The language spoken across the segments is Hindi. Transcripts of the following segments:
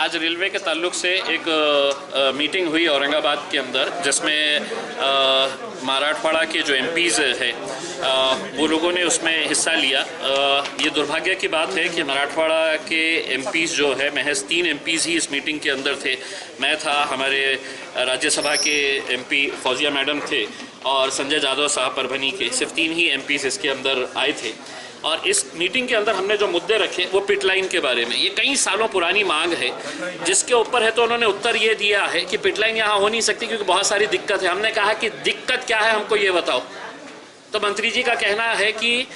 आज रेलवे के ताल्लुक से एक मीटिंग हुई औरंगाबाद के अंदर, जिसमें मराठवाड़ा के जो एमपीज़ है वो लोगों ने उसमें हिस्सा लिया। ये दुर्भाग्य की बात है कि मराठवाड़ा के एमपीज़ जो है महज 3 एमपीज़ ही इस मीटिंग के अंदर थे। मैं था, हमारे राज्यसभा के एमपी फौजिया मैडम थे और संजय जादव साहब परभनी के, सिर्फ 3 ही एमपीज़ इसके अंदर आए थे। और इस मीटिंग के अंदर हमने जो मुद्दे रखे वो पिट लाइन के बारे में। ये कई सालों पुरानी मांग है जिसके ऊपर है, तो उन्होंने उत्तर ये दिया है कि पिट लाइन यहाँ हो नहीं सकती क्योंकि बहुत सारी दिक्कत है। हमने कहा कि दिक्कत क्या है, हमको ये बताओ। तो मंत्री जी का कहना है कि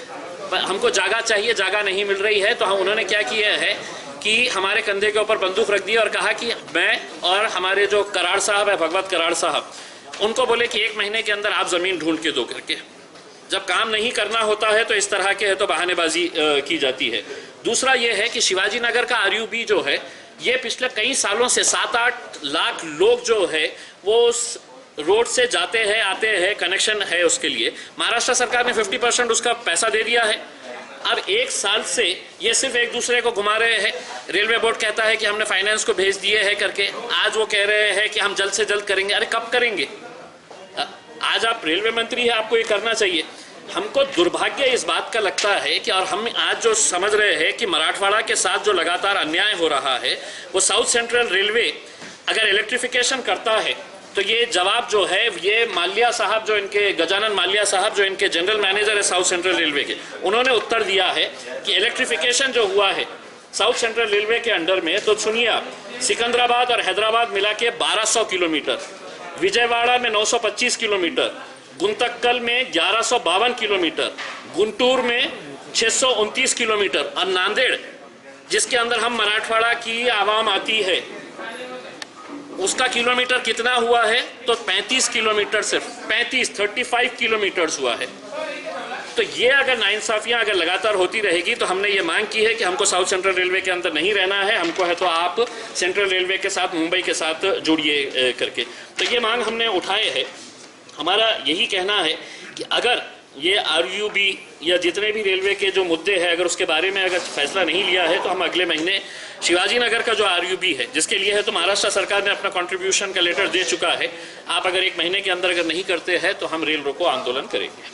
हमको जगह चाहिए, जगह नहीं मिल रही है। तो हम उन्होंने क्या किया है कि हमारे कंधे के ऊपर बंदूक रख दी और कहा कि मैं और हमारे जो कराड़ साहब है, भगवत कराड़ साहब, उनको बोले कि 1 महीने के अंदर आप ज़मीन ढूंढ के दो करके। जब काम नहीं करना होता है तो इस तरह के है तो बहानेबाजी की जाती है। दूसरा ये है कि शिवाजी नगर का आरयूबी जो है, ये पिछले कई सालों से 7-8 लाख लोग जो है वो रोड से जाते हैं, आते हैं, कनेक्शन है उसके लिए। महाराष्ट्र सरकार ने 50% उसका पैसा दे दिया है। अब 1 साल से ये सिर्फ एक दूसरे को घुमा रहे हैं। रेलवे बोर्ड कहता है कि हमने फाइनेंस को भेज दिए है करके, आज वो कह रहे हैं कि हम जल्द से जल्द करेंगे। अरे कब करेंगे? आज आप रेलवे मंत्री हैं, आपको ये करना चाहिए। हमको दुर्भाग्य इस बात का लगता है कि, और हम आज जो समझ रहे हैं कि मराठवाड़ा के साथ जो लगातार अन्याय हो रहा है, वो साउथ सेंट्रल रेलवे अगर इलेक्ट्रिफिकेशन करता है तो ये जवाब जो है, ये माल्या साहब जो इनके, गजानन माल्या साहब जो इनके जनरल मैनेजर है साउथ सेंट्रल रेलवे के, उन्होंने उत्तर दिया है कि इलेक्ट्रिफिकेशन जो हुआ है साउथ सेंट्रल रेलवे के अंडर में, तो सुनिए आप, सिकंदराबाद और हैदराबाद मिला के 1200 किलोमीटर, विजयवाड़ा में 925 किलोमीटर, गुंतक्कल में 1152 किलोमीटर, गुंटूर में 629 किलोमीटर, और नांदेड़ जिसके अंदर हम मराठवाड़ा की आवाम आती है, उसका किलोमीटर कितना हुआ है? तो 35 किलोमीटर, सिर्फ 35 किलोमीटर्स हुआ है। तो ये अगर नाइंसाफियां अगर लगातार होती रहेगी तो हमने ये मांग की है कि हमको साउथ सेंट्रल रेलवे के अंदर नहीं रहना है, हमको है तो आप सेंट्रल रेलवे के साथ, मुंबई के साथ जुड़िए करके। तो ये मांग हमने उठाए है। हमारा यही कहना है कि अगर ये आरयूबी या जितने भी रेलवे के जो मुद्दे हैं, अगर उसके बारे में अगर फैसला नहीं लिया है तो हम अगले महीने शिवाजी नगर का जो आरयूबी है, जिसके लिए है तो महाराष्ट्र सरकार ने अपना कंट्रीब्यूशन का लेटर दे चुका है, आप अगर 1 महीने के अंदर अगर नहीं करते हैं तो हम रेल रोको आंदोलन करेंगे।